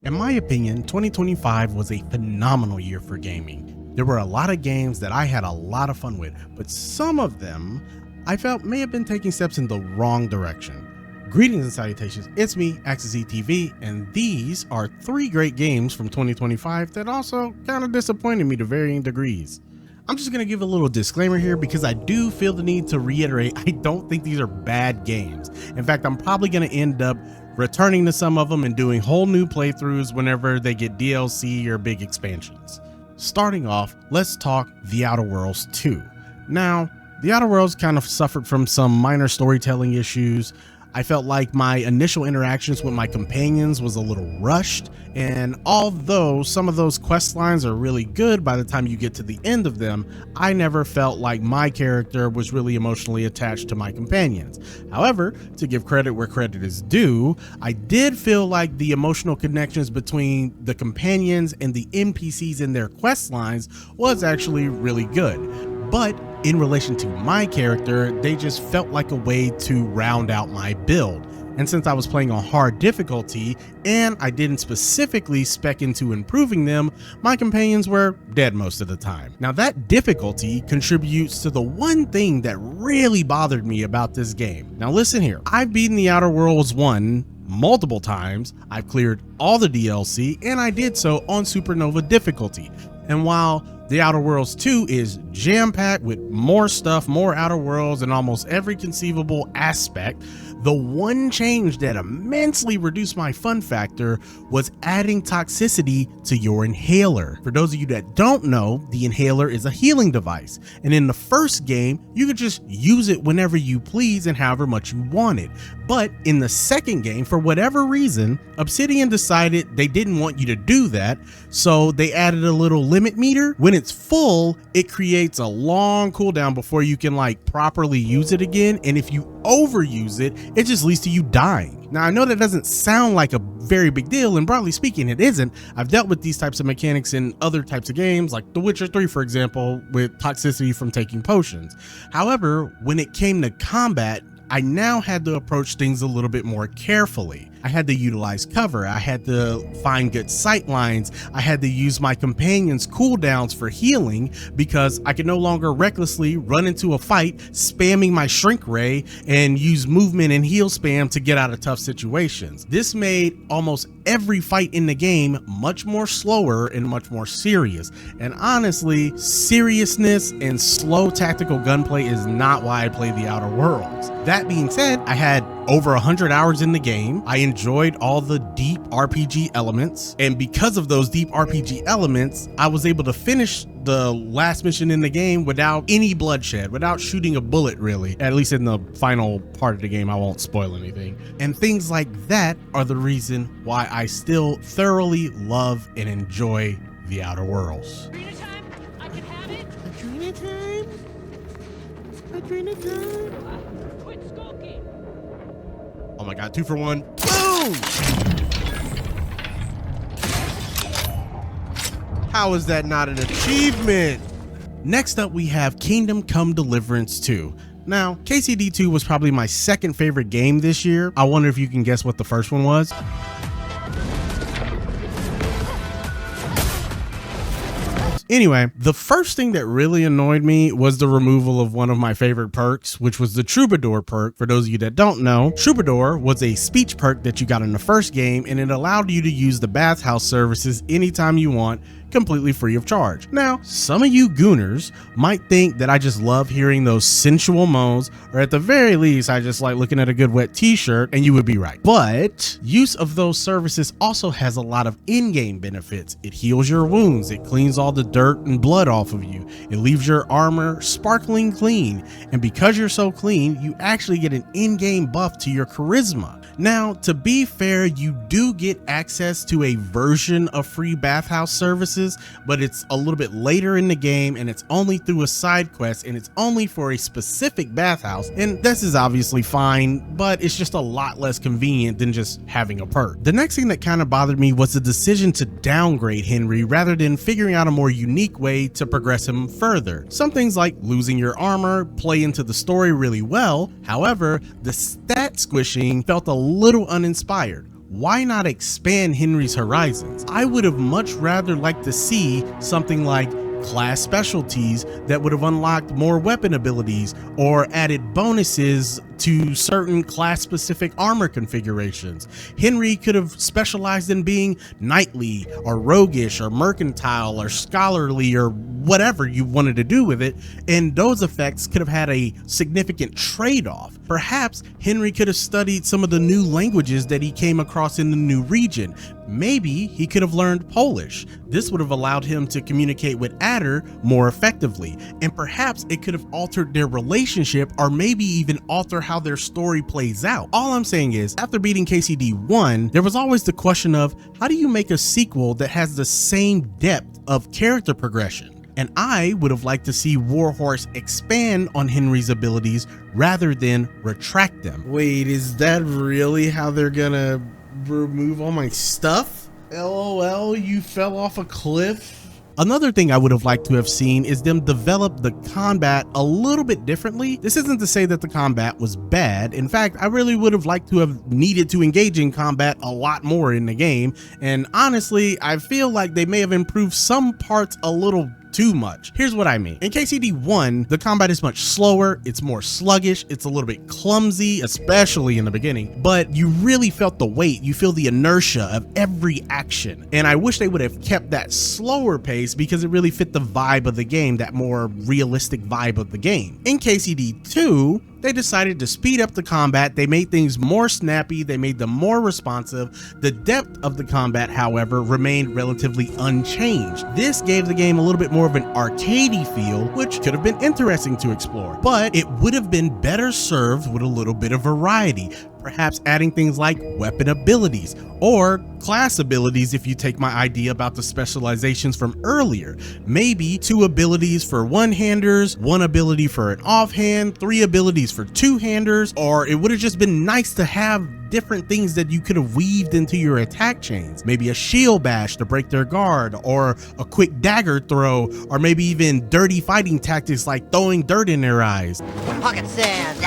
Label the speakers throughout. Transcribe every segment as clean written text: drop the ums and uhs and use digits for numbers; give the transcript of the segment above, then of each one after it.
Speaker 1: In my opinion, 2025 was a phenomenal year for gaming. There were a lot of games that I had a lot of fun with, but some of them I felt may have been taking steps in the wrong direction. Greetings and salutations, it's me, AxisETV, and these are 3 great games from 2025 that also kind of disappointed me to varying degrees. I'm just going to give a little disclaimer here because I do feel the need to reiterate I don't think these are bad games. In fact, I'm probably going to end up returning to some of them and doing whole new playthroughs whenever they get DLC or big expansions. Starting off, let's talk The Outer Worlds 2. Now, The Outer Worlds kind of suffered from some minor storytelling issues. I felt like my initial interactions with my companions was a little rushed, and although some of those quest lines are really good by the time you get to the end of them, I never felt like my character was really emotionally attached to my companions. However, to give credit where credit is due, I did feel like the emotional connections between the companions and the NPCs in their quest lines was actually really good. But in relation to my character, they just felt like a way to round out my build. And since I was playing on hard difficulty and I didn't specifically spec into improving them, my companions were dead most of the time. Now that difficulty contributes to the one thing that really bothered me about this game. Now listen here, I've beaten The Outer Worlds 1 multiple times, I've cleared all the DLC, and I did so on Supernova difficulty. And while The Outer Worlds 2 is jam-packed with more stuff, more Outer Worlds, and almost every conceivable aspect, the one change that immensely reduced my fun factor was adding toxicity to your inhaler. For those of you that don't know, the inhaler is a healing device, and in the first game, you could just use it whenever you please and however much you wanted. But in the second game, for whatever reason, Obsidian decided they didn't want you to do that, so they added a little limit meter. When it's full, it creates a long cooldown before you can properly use it again, and if you overuse it, it just leads to you dying. Now I know that doesn't sound like a very big deal, and broadly speaking it isn't. I've dealt with these types of mechanics in other types of games like The Witcher 3 for example, with toxicity from taking potions. However, when it came to combat, I now had to approach things a little bit more carefully. I had to utilize cover, I had to find good sight lines, I had to use my companions' cooldowns for healing because I could no longer recklessly run into a fight spamming my shrink ray and use movement and heal spam to get out of tough situations. This made almost every fight in the game much more slower and much more serious. And honestly, seriousness and slow tactical gunplay is not why I play The Outer Worlds. That being said, I had over 100 hours in the game. I enjoyed all the deep RPG elements, and because of those deep RPG elements, I was able to finish the last mission in the game without any bloodshed, without shooting a bullet really, at least in the final part of the game. I won't spoil anything. And things like that are the reason why I still thoroughly love and enjoy The Outer Worlds.
Speaker 2: Adrena time? I can have it?
Speaker 1: Adrena time? Adrena time?
Speaker 2: Quit skulking!
Speaker 1: Oh my god, 2 for 1. Boom! How is that not an achievement? Next up, we have Kingdom Come Deliverance 2. Now, KCD2 was probably my second favorite game this year. I wonder if you can guess what the first one was. Anyway, the first thing that really annoyed me was the removal of one of my favorite perks, which was the Troubadour perk. For those of you that don't know, Troubadour was a speech perk that you got in the first game, and it allowed you to use the bathhouse services anytime you want, completely free of charge. Now, some of you gooners might think that I just love hearing those sensual moans, or at the very least, I just like looking at a good wet t-shirt, and you would be right. But use of those services also has a lot of in-game benefits. It heals your wounds, it cleans all the dirt and blood off of you, it leaves your armor sparkling clean, and because you're so clean, you actually get an in-game buff to your charisma. Now, to be fair, you do get access to a version of free bathhouse services, but it's a little bit later in the game and it's only through a side quest and it's only for a specific bathhouse. And this is obviously fine, but it's just a lot less convenient than just having a perk. The next thing that kind of bothered me was the decision to downgrade Henry rather than figuring out a more unique way to progress him further. Some things like losing your armor play into the story really well. However, the stat squishing felt a little uninspired. why not expand Henry's horizons? I would have much rather liked to see something like class specialties that would have unlocked more weapon abilities or added bonuses to certain class specific armor configurations. Henry could have specialized in being knightly or roguish or mercantile or scholarly or whatever you wanted to do with it, and those effects could have had a significant trade-off. Perhaps Henry could have studied some of the new languages that he came across in the new region. Maybe he could have learned Polish. This would have allowed him to communicate with Adder more effectively, and perhaps it could have altered their relationship or maybe even alter how their story plays out. All I'm saying is, after beating KCD 1, there was always the question of how do you make a sequel that has the same depth of character progression? And I would have liked to see Warhorse expand on Henry's abilities rather than retract them. Wait, is that really how they're gonna remove all my stuff? LOL, you fell off a cliff? Another thing I would have liked to have seen is them develop the combat a little bit differently. This isn't to say that the combat was bad. In fact, I really would have liked to have needed to engage in combat a lot more in the game. And honestly, I feel like they may have improved some parts a little too much. Here's what I mean. In KCD 1, the combat is much slower, it's more sluggish, it's a little bit clumsy, especially in the beginning, but you really felt the weight, you feel the inertia of every action. And I wish they would have kept that slower pace because it really fit the vibe of the game, that more realistic vibe of the game. In KCD 2, they decided to speed up the combat, they made things more snappy, they made them more responsive. The depth of the combat, however, remained relatively unchanged. This gave the game a little bit more of an arcadey feel, which could have been interesting to explore, but it would have been better served with a little bit of variety. Perhaps adding things like weapon abilities or class abilities if you take my idea about the specializations from earlier. Maybe 2 abilities for one-handers, 1 ability for an offhand, 3 abilities for two-handers, or it would have just been nice to have different things that you could have weaved into your attack chains. Maybe a shield bash to break their guard, or a quick dagger throw, or maybe even dirty fighting tactics like throwing dirt in their eyes.
Speaker 3: Pocket sand.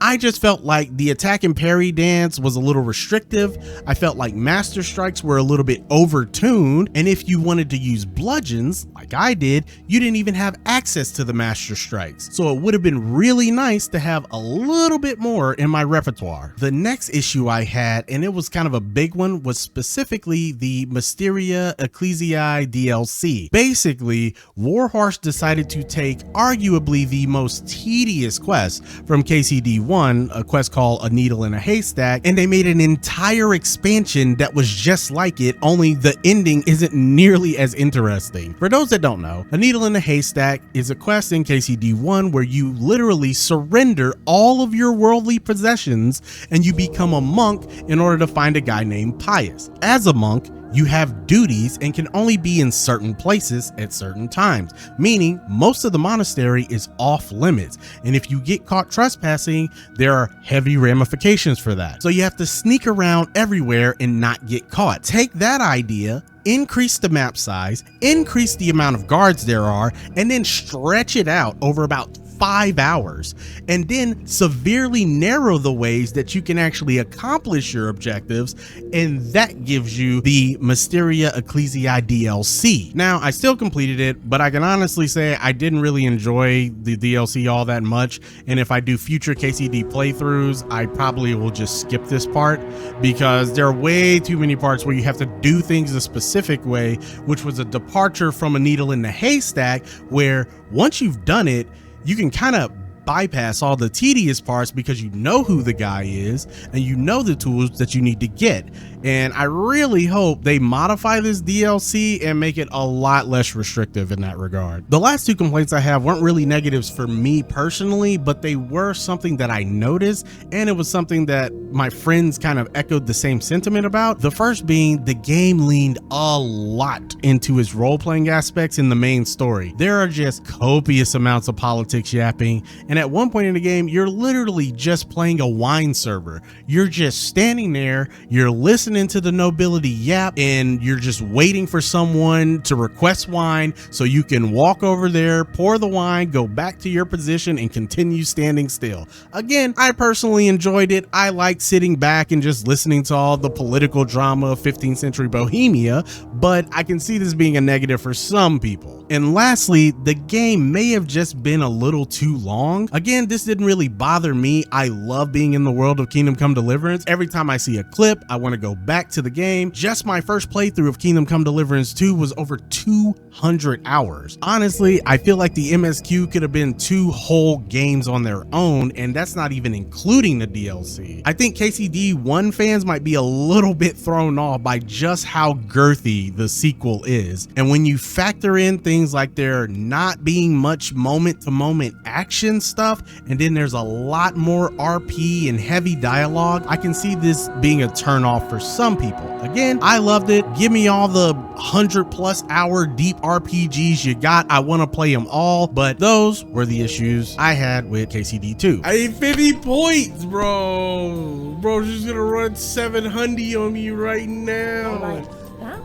Speaker 1: I just felt like the attack and parry dance was a little restrictive. I felt like master strikes were a little bit overtuned, and if you wanted to use bludgeons, like I did, you didn't even have access to the master strikes. So it would have been really nice to have a little bit more in my repertoire. The next issue I had, and it was kind of a big one, was specifically the Mysteria Ecclesiae DLC. Basically, Warhorse decided to take arguably the most tedious quest from KCD 1, a quest called A Needle in a Haystack, and they made an entire expansion that was just like it, only the ending isn't nearly as interesting. For those that don't know, A Needle in a Haystack is a quest in KCD 1 where you literally surrender all of your worldly possessions and you become a monk in order to find a guy named Pius. As a monk, you have duties and can only be in certain places at certain times, meaning most of the monastery is off limits. And if you get caught trespassing, there are heavy ramifications for that. So you have to sneak around everywhere and not get caught. Take that idea, increase the map size, increase the amount of guards there are, and then stretch it out over about 5 hours, and then severely narrow the ways that you can actually accomplish your objectives, and that gives you the Mysteria Ecclesiae DLC. Now, I still completed it, but I can honestly say I didn't really enjoy the DLC all that much, and if I do future KCD playthroughs, I probably will just skip this part because there are way too many parts where you have to do things a specific way, which was a departure from A Needle in the Haystack, where once you've done it, you can kind of bypass all the tedious parts because you know who the guy is and you know the tools that you need to get. And I really hope they modify this DLC and make it a lot less restrictive in that regard. The last 2 complaints I have weren't really negatives for me personally, but they were something that I noticed, and it was something that my friends kind of echoed the same sentiment about. The first being the game leaned a lot into its role-playing aspects in the main story. There are just copious amounts of politics yapping, And at one point in the game, you're literally just playing a wine server. You're just standing there, you're listening to the nobility yap, and you're just waiting for someone to request wine so you can walk over there, pour the wine, go back to your position, and continue standing still. Again, I personally enjoyed it. I like sitting back and just listening to all the political drama of 15th century Bohemia, but I can see this being a negative for some people. And lastly, the game may have just been a little too long. Again, this didn't really bother me. I love being in the world of Kingdom Come Deliverance. Every time I see a clip, I want to go back to the game. Just my first playthrough of Kingdom Come Deliverance 2 was over 200 hours. Honestly, I feel like the MSQ could have been 2 whole games on their own, and that's not even including the DLC. I think KCD 1 fans might be a little bit thrown off by just how girthy the sequel is. And when you factor in things like there not being much moment-to-moment action stuff, and then there's a lot more RP and heavy dialogue, I can see this being a turnoff for some people. Again, I loved it. Give me all the 100+ hour deep RPGs you got. I want to play them all, but those were the issues I had with KCD 2. I need 50 points, bro. Bro, she's gonna run 700 on me right now.
Speaker 2: Like that?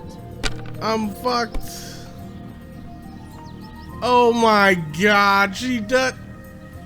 Speaker 1: I'm fucked. Oh my god, she did.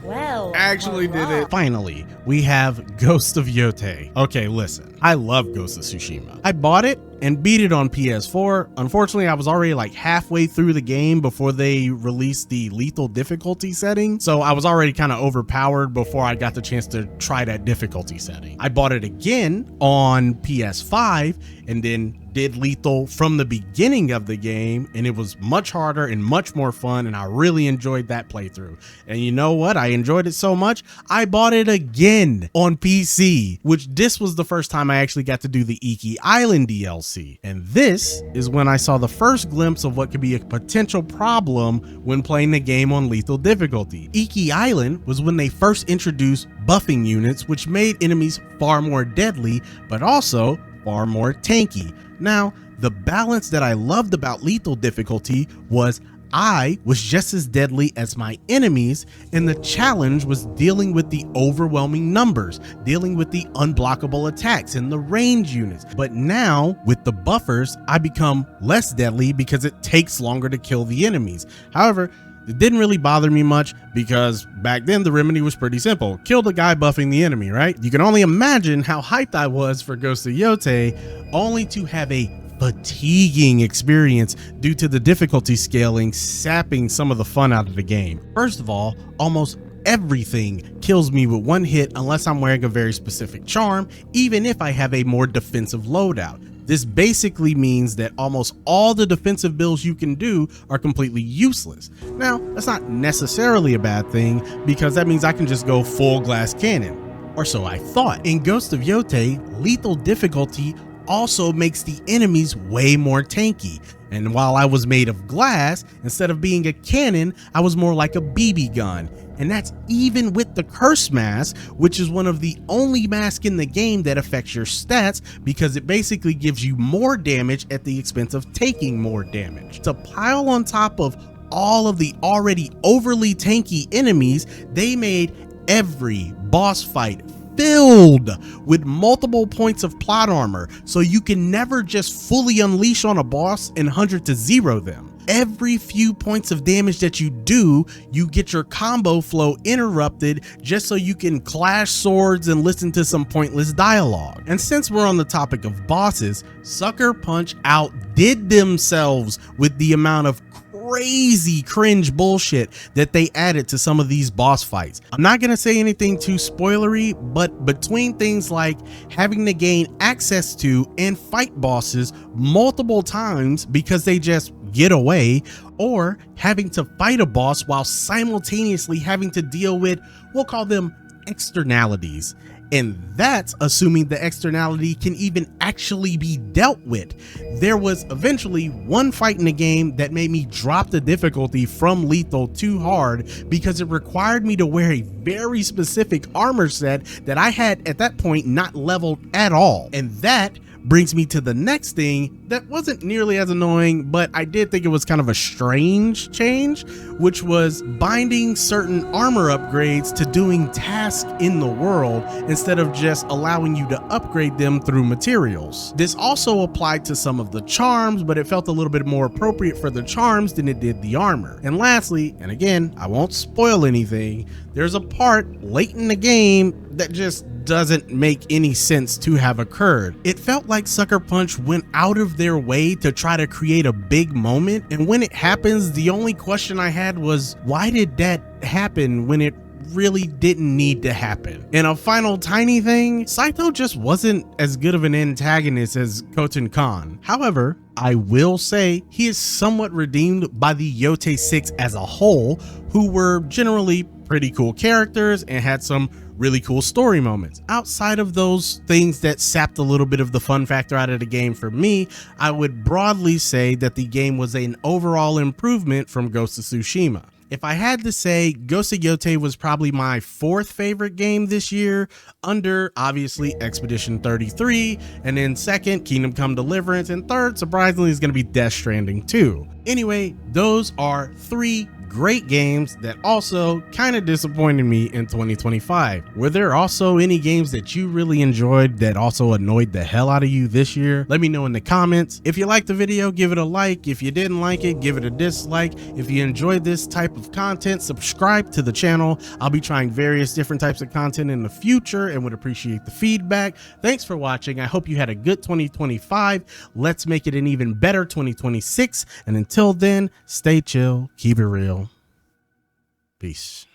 Speaker 2: Well,
Speaker 1: Actually did it. Finally, we have Ghost of Yotei. Okay, listen, I love Ghost of Tsushima. I bought it and beat it on PS4. Unfortunately, I was already like halfway through the game before they released the lethal difficulty setting. So I was already kind of overpowered before I got the chance to try that difficulty setting. I bought it again on PS5 and then did lethal from the beginning of the game, and it was much harder and much more fun, and I really enjoyed that playthrough. And you know what? I enjoyed it so much, I bought it again on PC, which this was the first time I actually got to do the Iki Island DLC. And this is when I saw the first glimpse of what could be a potential problem when playing the game on lethal difficulty. Iki Island was when they first introduced buffing units, which made enemies far more deadly, but also far more tanky. Now, the balance that I loved about lethal difficulty was I was just as deadly as my enemies, and the challenge was dealing with the overwhelming numbers, dealing with the unblockable attacks and the range units. But now, with the buffers, I become less deadly because it takes longer to kill the enemies. However, it didn't really bother me much because back then the remedy was pretty simple. Kill the guy buffing the enemy, right? You can only imagine how hyped I was for Ghost of Yotei, only to have a fatiguing experience due to the difficulty scaling sapping some of the fun out of the game. First of all, almost everything kills me with one hit unless I'm wearing a very specific charm, even if I have a more defensive loadout. This basically means that almost all the defensive builds you can do are completely useless. Now, that's not necessarily a bad thing because that means I can just go full glass cannon, or so I thought. In Ghost of Yotei, lethal difficulty also makes the enemies way more tanky. And while I was made of glass, instead of being a cannon, I was more like a BB gun. And that's even with the curse mask, which is one of the only masks in the game that affects your stats because it basically gives you more damage at the expense of taking more damage. To pile on top of all of the already overly tanky enemies, they made every boss fight filled with multiple points of plot armor, so you can never just fully unleash on a boss and 100 to 0 them. Every few points of damage that you do, you get your combo flow interrupted just so you can clash swords and listen to some pointless dialogue. And since we're on the topic of bosses, Sucker Punch outdid themselves with the amount of crazy cringe bullshit that they added to some of these boss fights. I'm not gonna say anything too spoilery, but between things like having to gain access to and fight bosses multiple times because they just get away, or having to fight a boss while simultaneously having to deal with, we'll call them externalities. And that's assuming the externality can even actually be dealt with. There was eventually one fight in the game that made me drop the difficulty from lethal to hard because it required me to wear a very specific armor set that I had at that point not leveled at all. And that brings me to the next thing that wasn't nearly as annoying, but I did think it was kind of a strange change, which was binding certain armor upgrades to doing tasks in the world instead of just allowing you to upgrade them through materials. This also applied to some of the charms, but it felt a little bit more appropriate for the charms than it did the armor. And lastly, and again, I won't spoil anything, there's a part late in the game that just doesn't make any sense to have occurred. It felt like Sucker Punch went out of their way to try to create a big moment, and when it happens, the only question I had was, why did that happen when it really didn't need to happen? And a final tiny thing, Saito just wasn't as good of an antagonist as Koten Khan. However, I will say he is somewhat redeemed by the Yotei 6 as a whole, who were generally pretty cool characters and had some really cool story moments. Outside of those things that sapped a little bit of the fun factor out of the game for me, I would broadly say that the game was an overall improvement from Ghost of Tsushima. If I had to say, Ghost of Yotei was probably my fourth favorite game this year, under obviously Expedition 33, and then second, Kingdom Come Deliverance, and third, surprisingly, is going to be Death Stranding 2. Anyway, those are 3 great games that also kind of disappointed me in 2025. Were there also any games that you really enjoyed that also annoyed the hell out of you this year? Let me know in the comments. If you liked the video, give it a like. If you didn't like it, give it a dislike. If you enjoyed this type of content, subscribe to the channel. I'll be trying various different types of content in the future and would appreciate the feedback. Thanks for watching. I hope you had a good 2025. Let's make it an even better 2026. And until then, stay chill, keep it real. Peace.